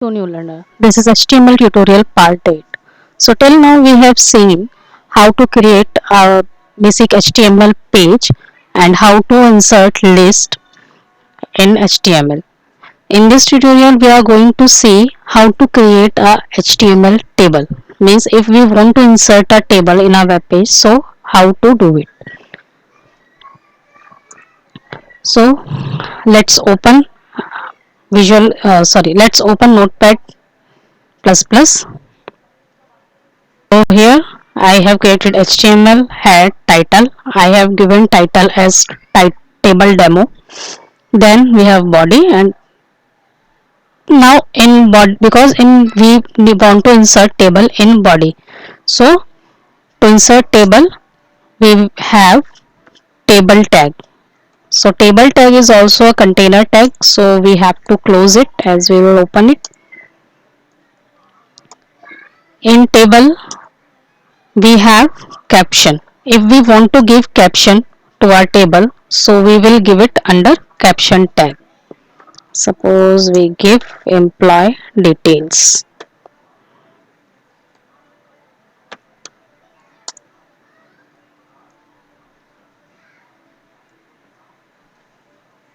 To new learner. This is HTML tutorial part 8. So till now we have seen how to create a basic HTML page and how to insert list in HTML. In this tutorial we are going to see how to create a HTML table. Means if we want to insert a table in our web page, so how to do it. So let's open Notepad++. So here I have created HTML head title. I have given title as table demo. Then we have body, and now in body, because in we want to insert table in body. So to insert table we have table tag. So table tag is also a container tag, so we have to close it as we will open it. In table we have caption. If we want to give caption to our table, so we will give it under caption tag. Suppose we give employee details.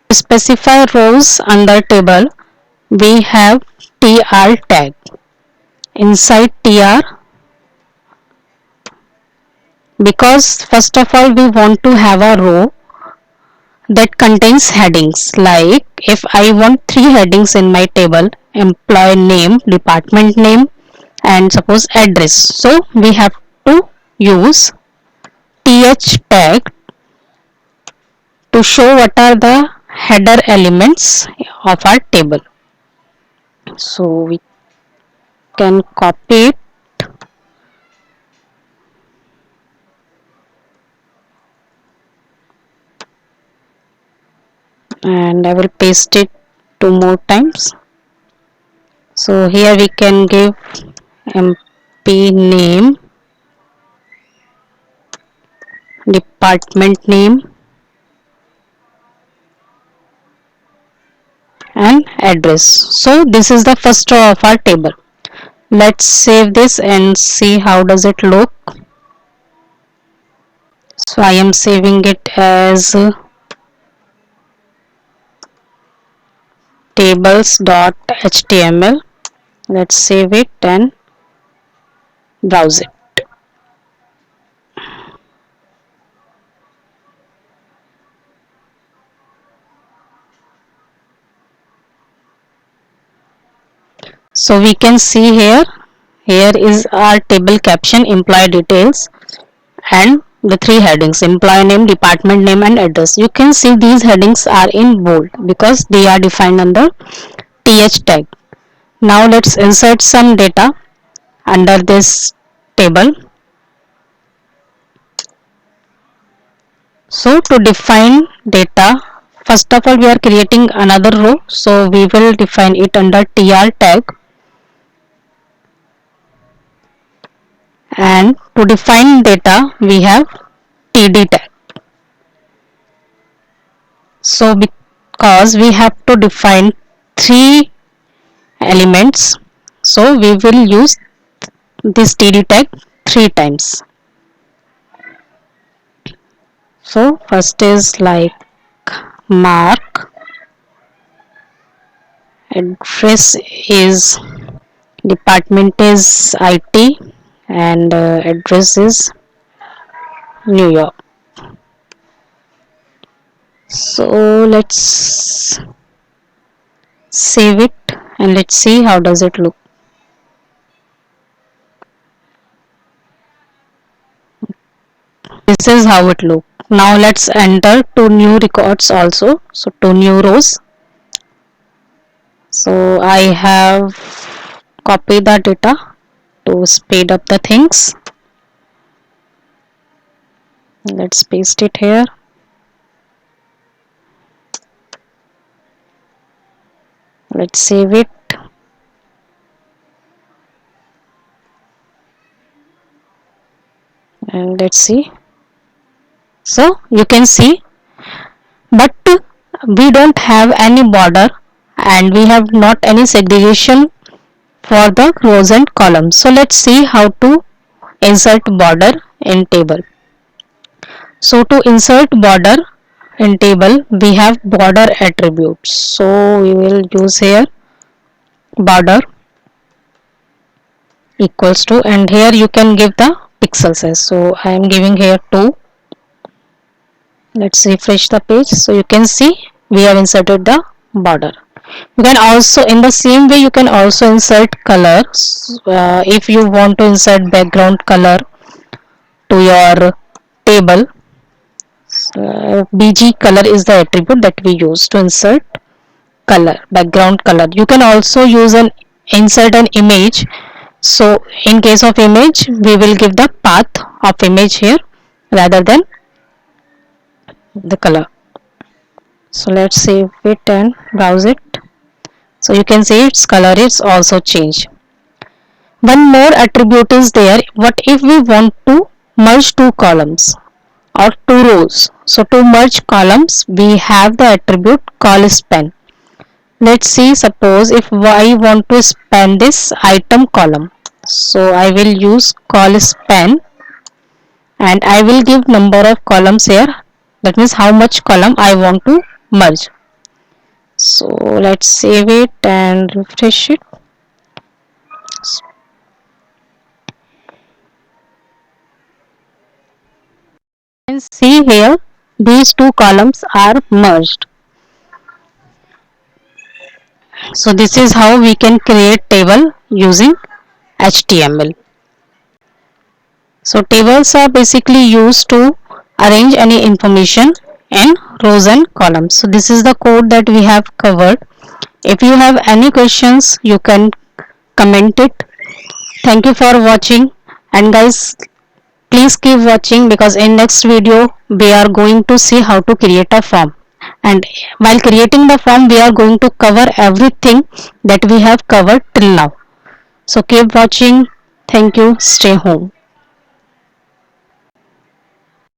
To specify rows under table, we have tr tag. Inside tr, because first of all we want to have a row that contains headings. Like if I want 3 headings in my table: employee name, department name, and suppose address, so we have to use th tag to show what are the header elements of our table. So we can copy it and I will paste it 2 more times. So here we can give MP name, department name, and address. So this is the first row of our table. Let's save this and see how does it look. So I am saving it as tables.html. Let's save it and browse it. So we can see here is our table caption, employee details, and the 3 headings: employee name, department name, and address. You can see these headings are in bold because they are defined under th tag. Now let's insert some data under this table. So to define data, first of all we are creating another row, so we will define it under tr tag. And to define data we have td tag. So because we have to define 3 elements, so we will use this td tag 3 times. So first is like mark, address is, department is IT, and address is New York. So let's save it and let's see how does it look. This is how it look. Now let's enter 2 new records also. So 2 new rows. So I have copied the data to speed up the things. Let's paste it here. Let's save it. And let's see. So you can see, but we don't have any border and we have not any segregation for the rows and columns. So let's see how to insert border in table. So to insert border in table, we have border attributes. So we will use here border equals to, and here you can give the pixel size. So I am giving here 2. Let's refresh the page. So you can see we have inserted the border. You can also, in the same way, you can also insert colors. If you want to insert background color to your table, bg color is the attribute that we use to insert color, background color. You can also use an insert an image. So in case of image, we will give the path of image here rather than the color. So let's save it and browse it. So you can see its color is also changed. One more attribute is there. What if we want to merge two columns or two rows? So to merge columns, we have the attribute call span. Let's see, suppose if I want to span this item column. So I will use call span and I will give number of columns here. That means how much column I want to merge. So let's save it and refresh it. You can see here these two columns are merged. So this is how we can create table using HTML. So tables are basically used to arrange any information in rows and columns. So this is the code that we have covered. If you have any questions, you can comment it. Thank you for watching, and guys, please keep watching because in next video we are going to see how to create a form, and while creating the form we are going to cover everything that we have covered till now. So keep watching. Thank you. Stay home.